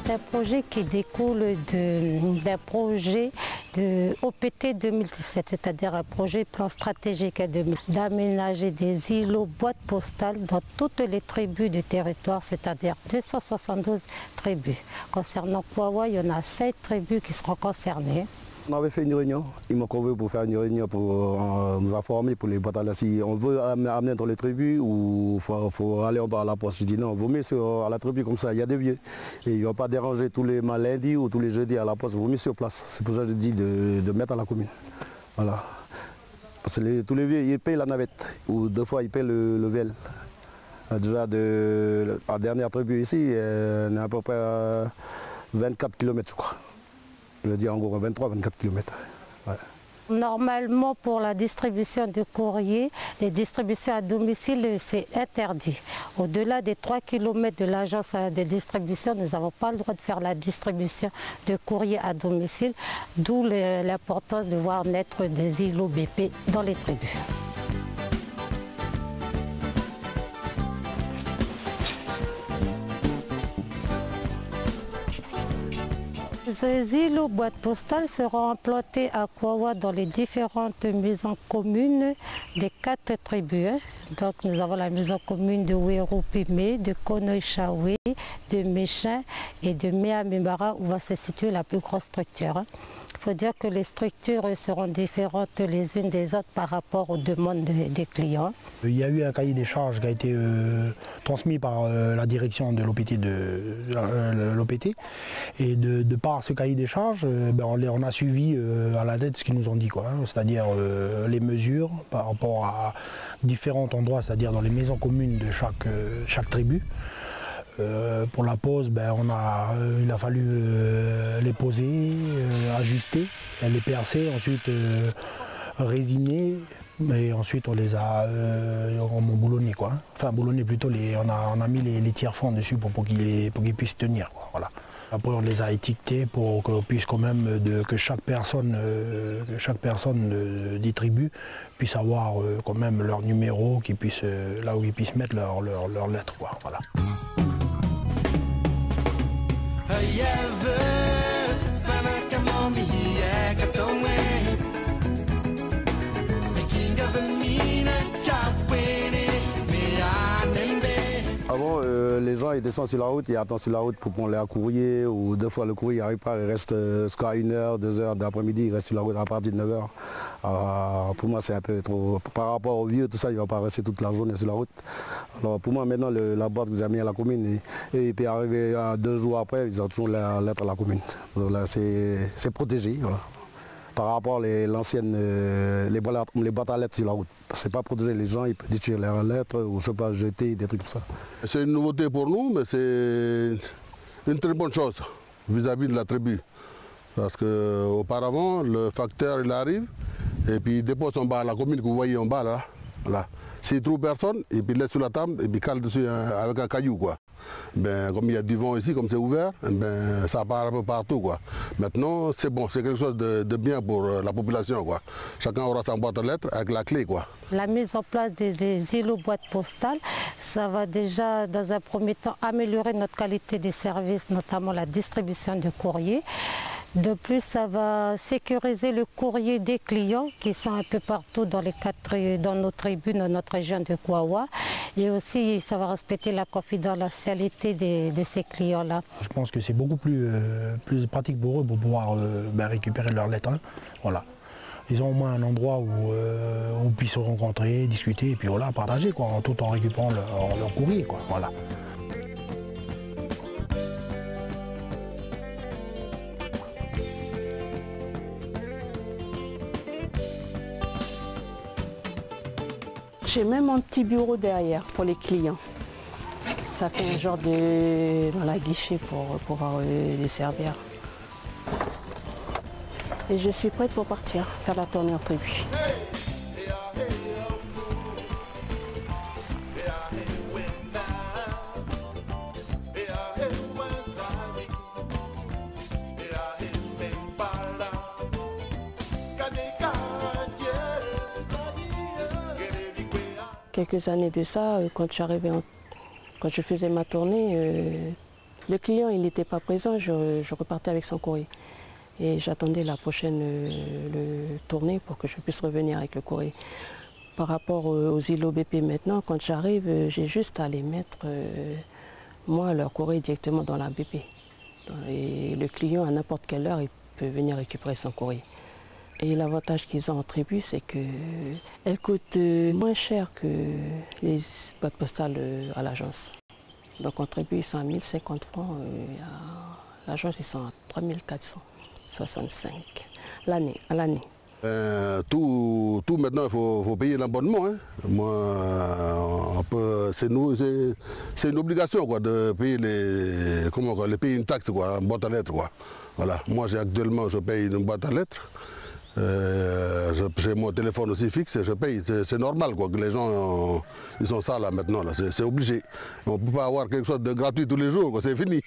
C'est un projet qui découle d'un projet de OPT 2017, c'est-à-dire un projet plan stratégique d'aménager des îlots boîtes postales dans toutes les tribus du territoire, c'est-à-dire 272 tribus. Concernant Kwawa, il y en a 7 tribus qui seront concernées. On avait fait une réunion, ils m'ont convié pour faire une réunion pour nous informer pour les boîtes à lettres. Si on veut amener dans les tribus ou il faut aller en bas à la poste. Je dis non, vaut mieux à la tribu comme ça, il y a des vieux. Et il ne va pas déranger tous les lundis ou tous les jeudis à la poste, vaut mieux sur place. C'est pour ça que je dis de mettre à la commune. Voilà. Parce que tous les vieux, ils payent la navette, ou 2 fois ils payent le VL. Déjà, la dernière tribu ici, on est à peu près 24 km je crois. Je veux dire en gros 23-24 km. Ouais. Normalement pour la distribution de courrier, les distributions à domicile c'est interdit. Au-delà des 3 km de l'agence de distribution, nous n'avons pas le droit de faire la distribution de courrier à domicile, d'où l'importance de voir naître des îlots BP dans les tribus. Ces îlots boîtes postales seront implantés à Kwawa dans les différentes maisons communes des 4 tribus. Donc nous avons la maison commune de Wéro-Pimé, de Konoï-Chaoué, de Méchin et de Méamimara où va se situer la plus grosse structure. Il faut dire que les structures seront différentes les unes des autres par rapport aux demandes des clients. Il y a eu un cahier des charges qui a été transmis par la direction de l'OPT et de par ce cahier des charges, on a suivi à la lettre ce qu'ils nous ont dit, c'est-à-dire les mesures par rapport à différents endroits, c'est-à-dire dans les maisons communes de chaque tribu. Pour la pose, il a fallu les poser, ajuster, les percer, ensuite résiner, et ensuite on les a boulonnés, Enfin boulonnés plutôt, on a mis les tiers-fonds dessus pour qu'ils puissent tenir, Voilà. Après on les a étiquetés pour qu'on puisse quand même que chaque personne des tribus puisse avoir quand même leur numéro, là où ils puissent mettre leur lettre, Voilà. Avant, les gens ils descendent sur la route, ils attendent sur la route pour prendre leur courrier, ou 2 fois le courrier n'arrive pas, il reste jusqu'à 1h, 2h d'après-midi, il reste sur la route à partir de 9h. Pour moi c'est un peu trop, par rapport aux vieux, tout ça, il ne va pas rester toute la journée sur la route. Alors pour moi maintenant, la boîte que vous avez mis à la commune, et il peut arriver 2 jours après, ils ont toujours la lettre à la commune. C'est protégé. Voilà. Par rapport à l'ancienne, les boîtes à lettres sur la route. C'est pas protégé, les gens ils peuvent déchirer leurs lettres ou je sais pas, jeter, des trucs comme ça. C'est une nouveauté pour nous, mais c'est une très bonne chose vis-à-vis de la tribu. Parce qu'auparavant, le facteur il arrive et puis il dépose en bas la commune que vous voyez en bas là. Voilà. S'il ne trouve personne, et puis il laisse sur la table et puis cale dessus avec un caillou. Comme il y a du vent ici, comme c'est ouvert, ça part un peu partout. Maintenant, c'est bon, c'est quelque chose de bien pour la population. Chacun aura sa boîte à lettres avec la clé. La mise en place des îlots boîtes postales, ça va déjà dans un premier temps améliorer notre qualité de service, notamment la distribution de courrier. De plus, ça va sécuriser le courrier des clients qui sont un peu partout dans nos tribus, dans notre région de Kwawa. Et aussi, ça va respecter la confidentialité de ces clients-là. Je pense que c'est beaucoup plus pratique pour eux pour pouvoir récupérer leurs lettres. Voilà. Ils ont au moins un endroit où on puisse se rencontrer, discuter et puis voilà, partager, tout en récupérant leur courrier. Voilà. J'ai même un petit bureau derrière pour les clients. Ça fait un genre de guichet pour pouvoir les servir. Et je suis prête pour partir, faire la tournée en tribu. Quelques années de ça, quand je faisais ma tournée, Le client, il n'était pas présent, je repartais avec son courrier. Et j'attendais la prochaine tournée pour que je puisse revenir avec le courrier. Par rapport aux îlots BP maintenant, quand j'arrive, j'ai juste à les mettre, moi, leur courrier directement dans la BP. Et le client, à n'importe quelle heure, il peut venir récupérer son courrier. Et l'avantage qu'ils ont en tribu, c'est qu'elles coûtent moins cher que les boîtes postales à l'agence. Donc en tribu, ils sont à 1050 francs, à l'agence, ils sont à 3465 à l'année. Tout maintenant, il faut payer l'abonnement. Hein. Moi, c'est une obligation quoi, de payer payer une taxe, quoi, une boîte à lettres. Quoi. Voilà. Moi, actuellement, je paye une boîte à lettres. J'ai mon téléphone aussi fixe et je paye. C'est normal quoi, que les gens ils sont ça là maintenant. C'est obligé. On ne peut pas avoir quelque chose de gratuit tous les jours, c'est fini.